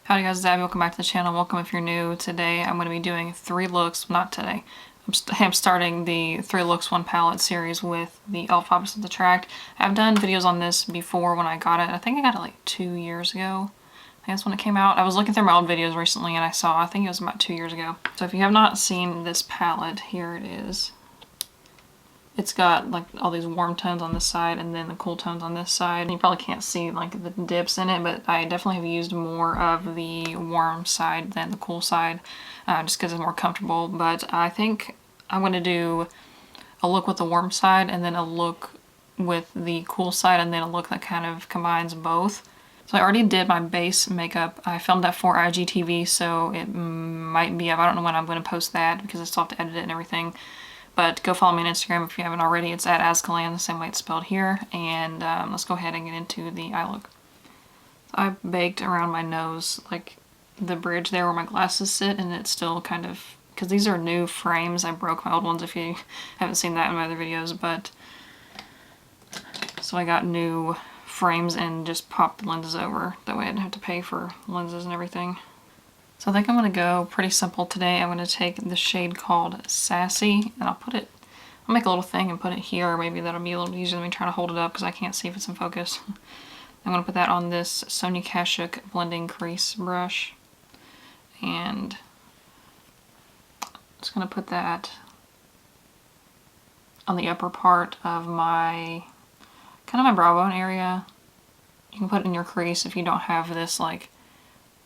Howdy guys, it's Abby. Welcome back to the channel. Welcome if you're new. Today I'm going to be doing 3 looks, not today. I'm starting the 3 looks 1 palette series with the e.l.f. Opposites Attract. I've done videos on this before when I got it. I think I got it like 2 years ago. I think that's when it came out. I was looking through my old videos recently and I think it was about 2 years ago. So if you have not seen this palette, here it is. It's got like all these warm tones on this side and then the cool tones on this side. You probably can't see like the dips in it, but I definitely have used more of the warm side than the cool side just because it's more comfortable. But I think I'm going to do a look with the warm side and then a look with the cool side and then a look that kind of combines both. So I already did my base makeup. I filmed that for IGTV, so it might be up. I don't know when I'm going to post that because I still have to edit it and everything. But go follow me on Instagram if you haven't already. It's at Ascalan, the same way it's spelled here. And let's go ahead and get into the eye look. So I baked around my nose, like the bridge there where my glasses sit, and it's still kind of, because these are new frames. I broke my old ones if you haven't seen that in my other videos. But so I got new frames and just popped the lenses over. That way I didn't have to pay for lenses and everything. So I think I'm going to go pretty simple today. I'm going to take the shade called Sassy, and I'll make a little thing and put it here. Maybe that'll be a little easier than me trying to hold it up because I can't see if it's in focus. I'm going to put that on this Sonia Kashuk blending crease brush. And I'm just going to put that on the upper part of my, kind of my brow bone area. You can put it in your crease if you don't have this like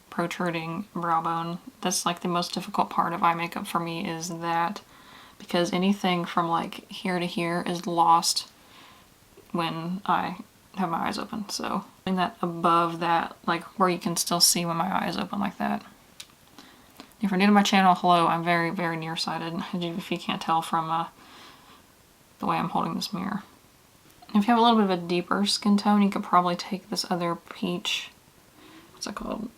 protruding brow bone. That's like the most difficult part of eye makeup for me, is that, because anything from like here to here is lost when I have my eyes open. So putting that above that, like where you can still see when my eye is open like that. If you're new to my channel, hello, I'm very, very nearsighted, if you can't tell from the way I'm holding this mirror. If you have a little bit of a deeper skin tone, you could probably take this other peach, what's it called?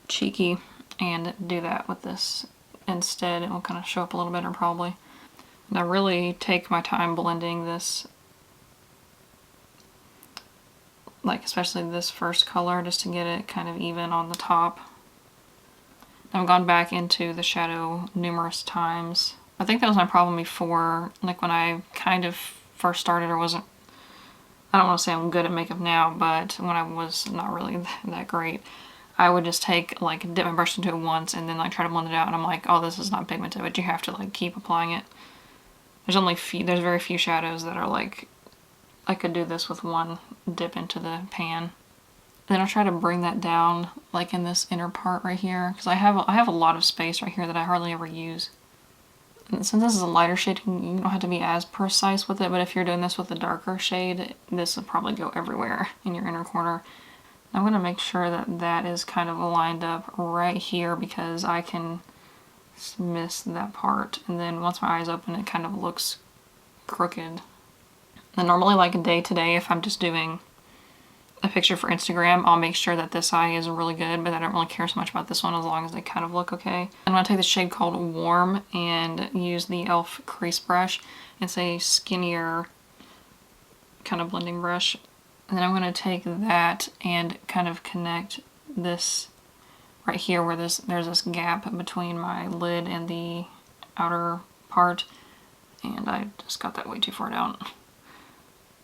Cheeky, and do that with this instead. It will kind of show up a little better probably. And I really take my time blending this, like especially this first color, just to get it kind of even on the top. I've gone back into the shadow numerous times. I think that was my problem before, like when I kind of first started, or wasn't, I don't want to say I'm good at makeup now, but when I was not really that great, I would just take, like, dip my brush into it once and then like try to blend it out, and I'm like, oh, this is not pigmented, but you have to like keep applying it. There's very few shadows that are like, I could do this with one dip into the pan. And then I'll try to bring that down like in this inner part right here, because I have a lot of space right here that I hardly ever use. And since this is a lighter shade, you don't have to be as precise with it, but if you're doing this with a darker shade, this will probably go everywhere in your inner corner. I'm going to make sure that that is kind of lined up right here, because I can miss that part. And then once my eyes open, it kind of looks crooked. And normally, like day to day, if I'm just doing a picture for Instagram, I'll make sure that this eye is really good, but I don't really care so much about this one as long as they kind of look okay. I'm going to take the shade called Warm and use the e.l.f. crease brush. It's a skinnier kind of blending brush. And then I'm going to take that and kind of connect this right here where there's this gap between my lid and the outer part. And I just got that way too far down.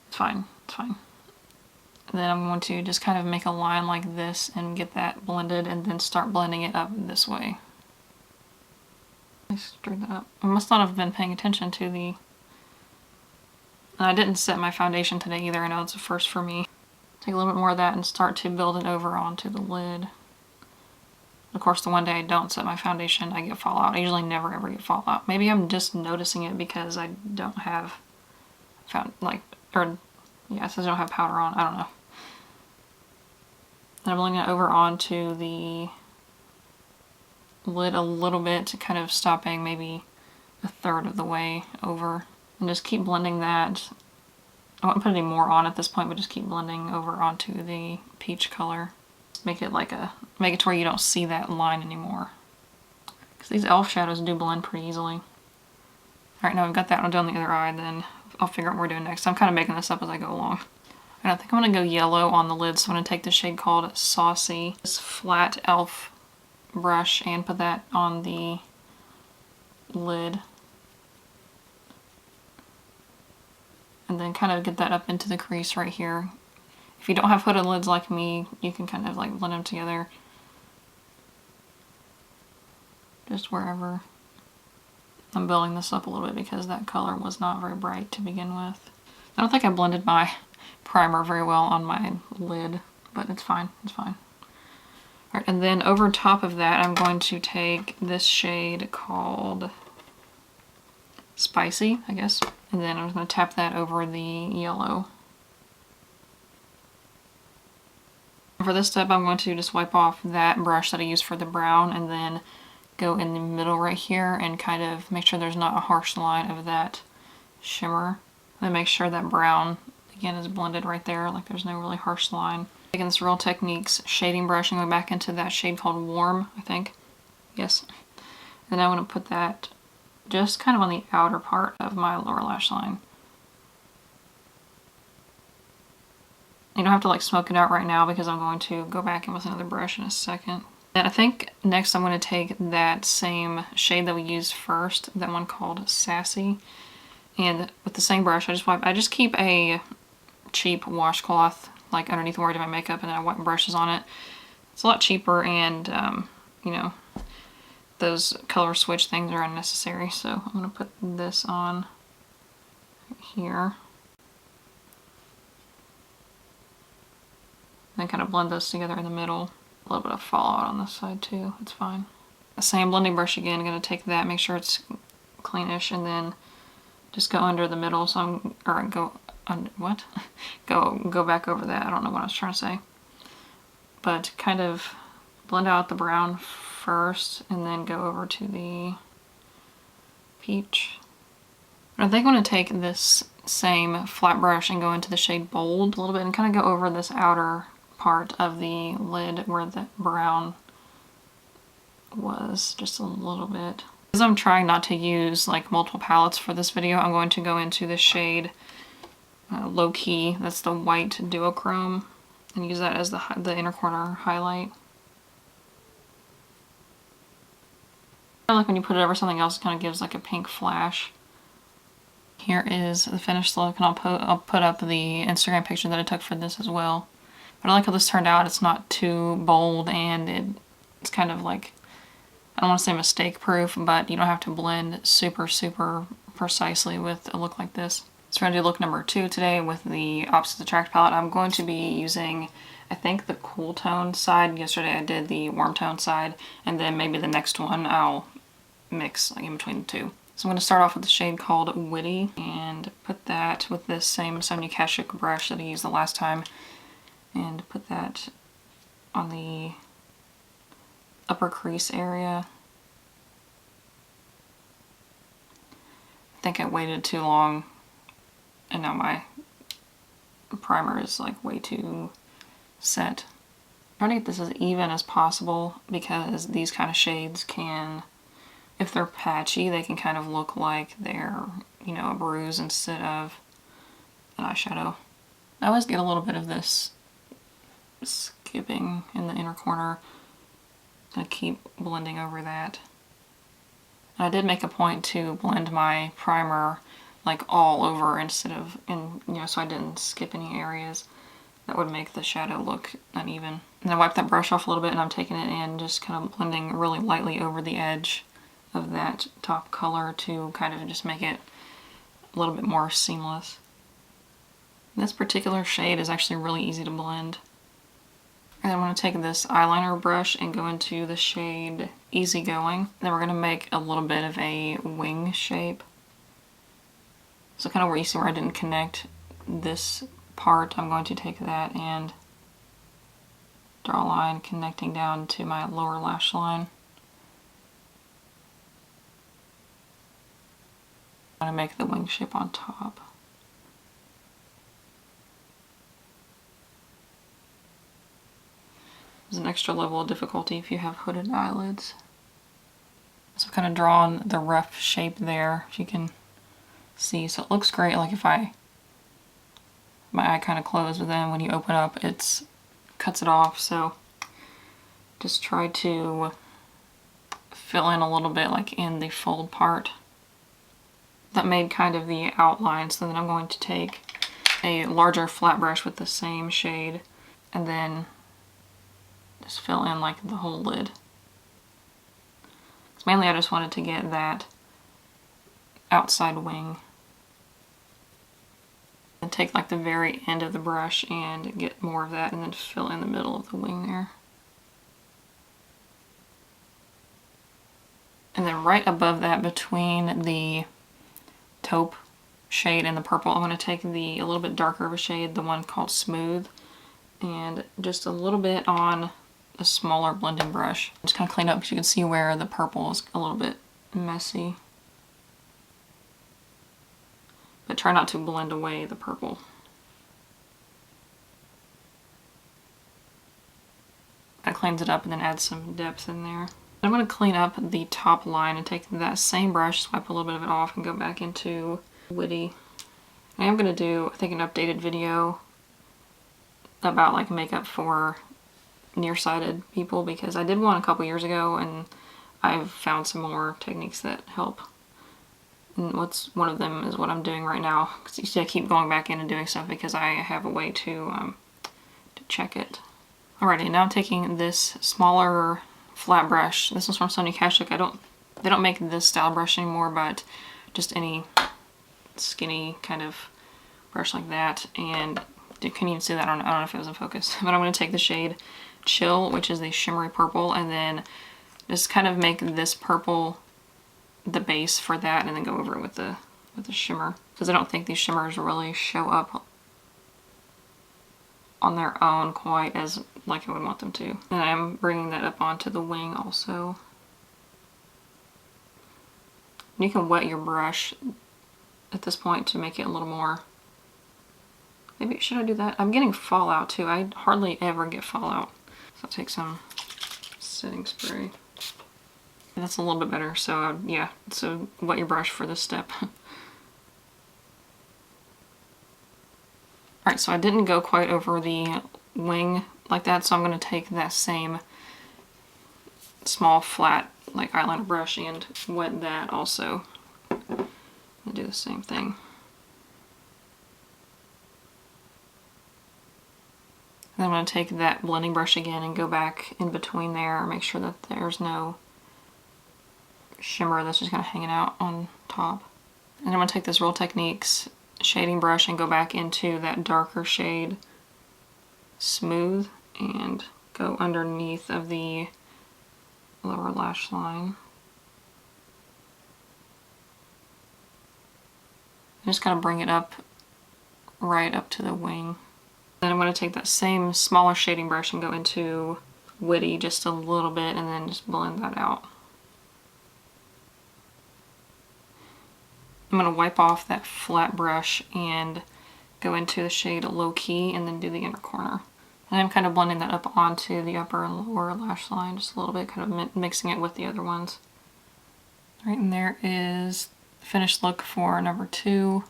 It's fine, it's fine. And then I'm going to just kind of make a line like this and get that blended, and then start blending it up this way. Let me straighten that up. I must not have been paying attention to the... And I didn't set my foundation today either. I know it's a first for me. Take a little bit more of that and start to build it over onto the lid. Of course, the one day I don't set my foundation, I get fallout. I usually never ever get fallout. Maybe I'm just noticing it because I don't have it says I don't have powder on. I don't know. And I'm blending it over onto the lid a little bit, to kind of stopping maybe a third of the way over. And just keep blending that. I won't put any more on at this point, but just keep blending over onto the peach color. Make it to where you don't see that line anymore. Because these e.l.f. shadows do blend pretty easily. Alright, now I've got that one done on the other eye, then I'll figure out what we're doing next. I'm kind of making this up as I go along. And I think I'm going to go yellow on the lid, so I'm going to take the shade called Saucy. This flat e.l.f. brush and put that on the lid. And then kind of get that up into the crease right here. If you don't have hooded lids like me, you can kind of like blend them together. Just wherever. I'm building this up a little bit because that color was not very bright to begin with. I don't think I blended my primer very well on my lid, but it's fine, it's fine. All right, and then over top of that, I'm going to take this shade called Spicy, I guess. And then I'm going to tap that over the yellow. For this step, I'm going to just wipe off that brush that I used for the brown and then go in the middle right here and kind of make sure there's not a harsh line of that shimmer. Then make sure that brown, again, is blended right there, like there's no really harsh line. Taking this Real Techniques shading brush and going back into that shade called Warm, I think. Yes. And I want to put that just kind of on the outer part of my lower lash line. You don't have to like smoke it out right now because I'm going to go back in with another brush in a second. And I think next I'm going to take that same shade that we used first, that one called Sassy, and with the same brush I just keep a cheap washcloth like underneath where I do my makeup, and then I wipe brushes on it. It's a lot cheaper, and you know, those color switch things are unnecessary. So I'm going to put this on right here. Then kind of blend those together in the middle. A little bit of fallout on this side too, it's fine. The same blending brush again, I'm going to take that, make sure it's cleanish, and then just go under the middle, so go back over that, I don't know what I was trying to say. But kind of blend out the brown first, and then go over to the peach. I think I'm going to take this same flat brush and go into the shade Bold a little bit, and kind of go over this outer part of the lid where the brown was, just a little bit. Because I'm trying not to use like multiple palettes for this video, I'm going to go into the shade Low Key, that's the white duochrome, and use that as the inner corner highlight. I like when you put it over something else, it kind of gives like a pink flash. Here is the finished look, and I'll put up the Instagram picture that I took for this as well. But I like how this turned out. It's not too bold, and it's kind of like, I don't want to say mistake proof, but you don't have to blend super, super precisely with a look like this. So we're going to do look number 2 today with the Opposites Attract palette. I'm going to be using, I think, the cool tone side. Yesterday I did the warm tone side, and then maybe the next one I'll mix like in between the two. So I'm going to start off with the shade called Witty, and put that with this same Sonia Kashuk brush that I used the last time, and put that on the upper crease area. I think I waited too long, and now my primer is like way too set. I'm trying to get this as even as possible, because these kind of shades can, if they're patchy, they can kind of look like they're, you know, a bruise instead of an eyeshadow. I always get a little bit of this skipping in the inner corner. I'm gonna keep blending over that. And I did make a point to blend my primer like all over instead of so I didn't skip any areas. That would make the shadow look uneven. And I wiped that brush off a little bit, and I'm taking it and just kind of blending really lightly over the edge of that top color to kind of just make it a little bit more seamless. And this particular shade is actually really easy to blend. And I'm going to take this eyeliner brush and go into the shade Easygoing. Then we're going to make a little bit of a wing shape. So kind of where you see where I didn't connect this part, I'm going to take that and draw a line connecting down to my lower lash line. I'm going to make the wing shape on top. There's an extra level of difficulty if you have hooded eyelids. So I've kind of drawn the rough shape there, if you can see. So it looks great, like if my eye kind of closed, but then when you open up, it cuts it off. So just try to fill in a little bit like in the fold part. That made kind of the outline, so then I'm going to take a larger flat brush with the same shade and then just fill in like the whole lid. So mainly I just wanted to get that outside wing. And take like the very end of the brush and get more of that and then fill in the middle of the wing there. And then right above that, between the taupe shade and the purple, I'm going to take a little bit darker of a shade, the one called Smooth, and just a little bit on a smaller blending brush. Just kind of clean up because you can see where the purple is a little bit messy. But try not to blend away the purple. That cleans it up and then add some depth in there. I'm going to clean up the top line and take that same brush, swipe a little bit of it off, and go back into Witty. I am going to do, I think, an updated video about like makeup for nearsighted people, because I did one a couple years ago and I've found some more techniques that help. And one of them is what I'm doing right now, because you see I keep going back in and doing stuff because I have a way to check it. Alrighty, now I'm taking this smaller flat brush. This is from Sony Kashuk. They don't make this style brush anymore, but just any skinny kind of brush like that. And you can even see that, I don't know if it was in focus, but I'm going to take the shade Chill, which is the shimmery purple, and then just kind of make this purple the base for that, and then go over it with the shimmer, because I don't think these shimmers really show up on their own quite as like I would want them to. And I'm bringing that up onto the wing also. And you can wet your brush at this point to make it a little more. Maybe, should I do that? I'm getting fallout too. I hardly ever get fallout. So I'll take some setting spray. That's a little bit better, so yeah, so wet your brush for this step. Alright, so I didn't go quite over the wing like that, so I'm going to take that same small flat like eyeliner brush and wet that also. And do the same thing. And then I'm going to take that blending brush again and go back in between there, make sure that there's no shimmer that's just kind of hanging out on top. And I'm going to take this Real Techniques shading brush and go back into that darker shade Smooth and go underneath of the lower lash line. And just kind of bring it up right up to the wing. Then I'm going to take that same smaller shading brush and go into Witty just a little bit and then just blend that out. I'm going to wipe off that flat brush and go into the shade Low Key and then do the inner corner. And I'm kind of blending that up onto the upper and lower lash line just a little bit, kind of mixing it with the other ones. Alright, and there is the finished look for number 2.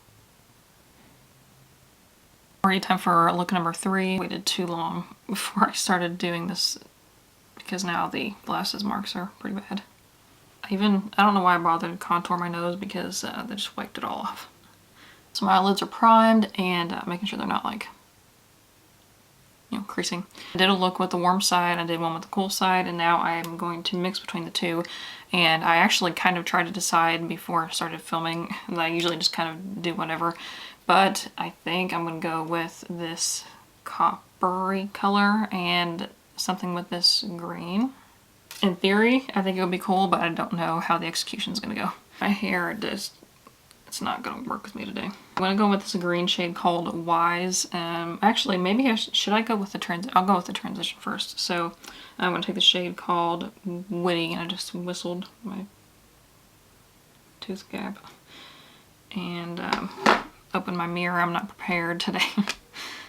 Already time for look number 3. I waited too long before I started doing this because now the glasses marks are pretty bad. I don't know why I bothered to contour my nose, because they just wiped it all off. So my eyelids are primed and making sure they're not like, you know, creasing. I did a look with the warm side, I did one with the cool side, and now I'm going to mix between the two. And I actually kind of tried to decide before I started filming, and I usually just kind of do whatever. But I think I'm going to go with this coppery color and something with this green. In theory, I think it would be cool, but I don't know how the execution is going to go. My hair it's not going to work with me today. I'm going to go with this green shade called Wise. Actually, maybe should I go with the transition? I'll go with the transition first. So I'm going to take the shade called Witty, and I just whistled my tooth gap. And open my mirror. I'm not prepared today.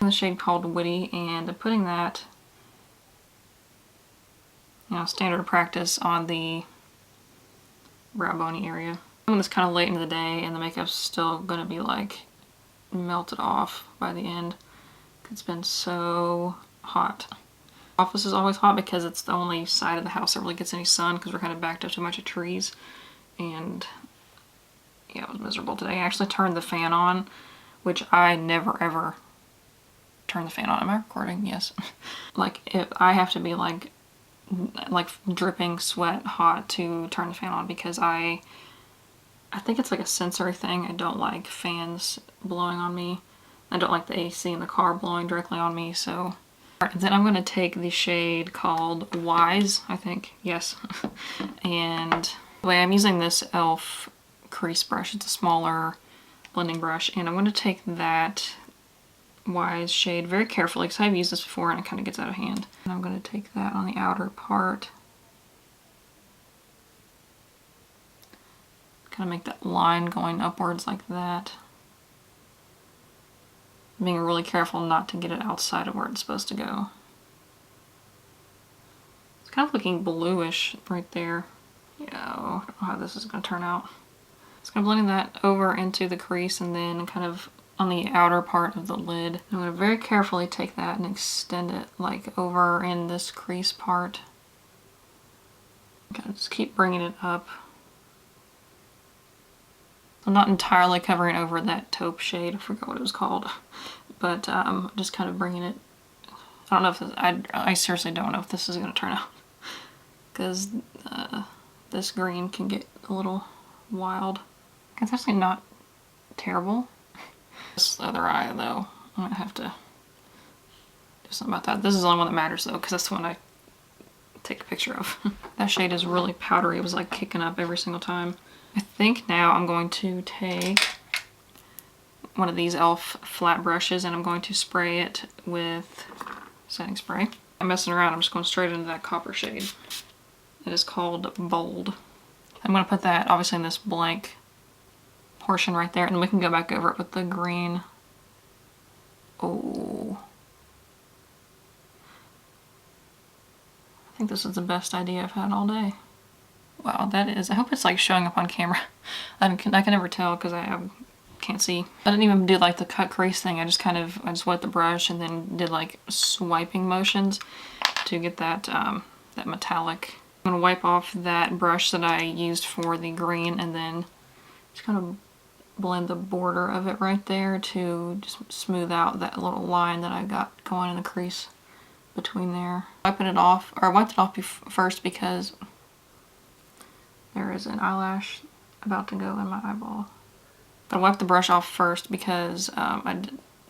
The shade called Witty, and putting that, you know, standard practice on the brow bony area. When it's kind of late into the day and the makeup's still gonna be like melted off by the end. It's been so hot. Office is always hot because it's the only side of the house that really gets any sun because we're kind of backed up to a bunch of trees. And yeah, it was miserable today. I actually turned the fan on, which I never ever turn the fan on. Am I recording? Yes. Like, if I have to be like dripping sweat hot to turn the fan on because I think it's like a sensory thing. I don't like fans blowing on me. I don't like the AC in the car blowing directly on me, so. Alright, then I'm going to take the shade called Wise, I think. Yes. And the way I'm using this e.l.f. crease brush. It's a smaller blending brush, and I'm going to take that Wise shade very carefully because I've used this before and it kind of gets out of hand. And I'm going to take that on the outer part. Kind of make that line going upwards like that. Being really careful not to get it outside of where it's supposed to go. It's kind of looking bluish right there. Yeah, I don't know how this is going to turn out. Just kind of blending that over into the crease and then kind of on the outer part of the lid. I'm going to very carefully take that and extend it like over in this crease part. Okay, just keep bringing it up. I'm not entirely covering over that taupe shade. I forgot what it was called. But just kind of bringing it. I don't know if this, I seriously don't know if this is going to turn out. Because this green can get a little wild. It's actually not terrible. This other eye though, I'm going to have to do something about that. This is the only one that matters though, because that's the one I take a picture of. That shade is really powdery. It was like kicking up every single time. I think now I'm going to take one of these e.l.f. flat brushes and I'm going to spray it with setting spray. I'm messing around, I'm just going straight into that copper shade. It is called Bold. I'm going to put that obviously in this blank portion right there, and we can go back over it with the green. Oh. I think this is the best idea I've had all day. Wow, that is, I hope it's like showing up on camera. I can never tell because I can't see. I didn't even do like the cut crease thing. I just wet the brush and then did like swiping motions to get that that metallic. I'm gonna wipe off that brush that I used for the green and then just kind of blend the border of it right there to just smooth out that little line that I got going in the crease between there. Wiping it off, or I wiped it off first because there is an eyelash about to go in my eyeball. But I wiped the brush off first because I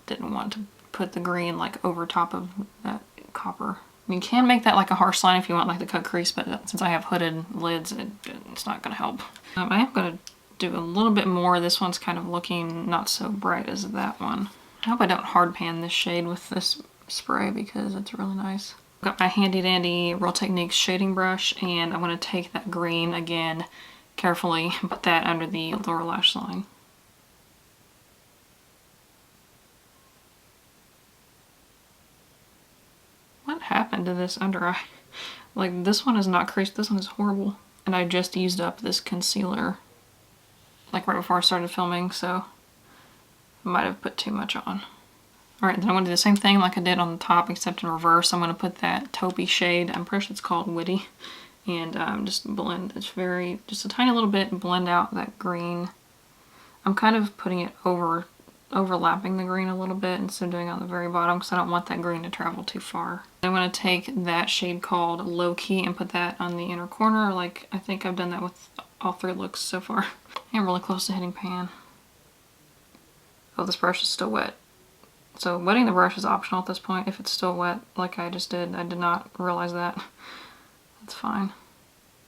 didn't want to put the green like over top of that copper. I mean, you can make that like a harsh line if you want like the cut crease, but since I have hooded lids, it's not going to help. I am going to do a little bit more. This one's kind of looking not so bright as that one. I hope I don't hard pan this shade with this spray because it's really nice. I've got my handy dandy Real Techniques shading brush, and I'm going to take that green again carefully and put that under the lower lash line. What happened to this under eye? Like, this one is not creased, this one is horrible. And I just used up this concealer like right before I started filming, so I might have put too much on. Alright, then I'm going to do the same thing like I did on the top, except in reverse. I'm going to put that taupey shade, I'm pretty sure it's called Witty, and just blend, just a tiny little bit, and blend out that green. I'm kind of putting it overlapping the green a little bit instead of doing it on the very bottom because I don't want that green to travel too far. I'm going to take that shade called Low Key and put that on the inner corner. Like, I think I've done that with all three looks so far. I'm really close to hitting pan. Oh, this brush is still wet. So wetting the brush is optional at this point if it's still wet like I just did. I did not realize that. That's fine.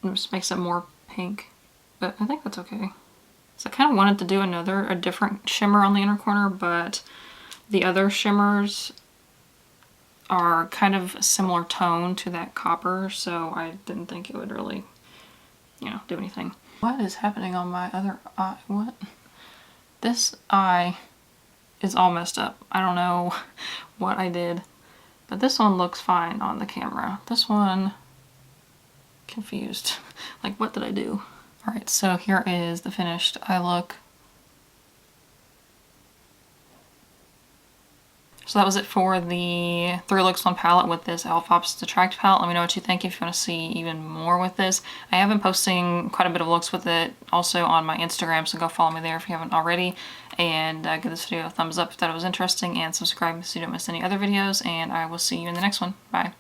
It just makes it more pink, but I think that's okay. So I kind of wanted to do a different shimmer on the inner corner, but the other shimmers are kind of a similar tone to that copper, so I didn't think it would really, do anything. What is happening on my other eye? What? This eye is all messed up. I don't know what I did, but this one looks fine on the camera. This one, confused. Like, what did I do? Alright, so here is the finished eye look. So that was it for the 3 looks on palette with this e.l.f. Opposite Attract palette. Let me know what you think if you want to see even more with this. I have been posting quite a bit of looks with it also on my Instagram, so go follow me there if you haven't already. And give this video a thumbs up if that was interesting, and subscribe so you don't miss any other videos, and I will see you in the next one. Bye.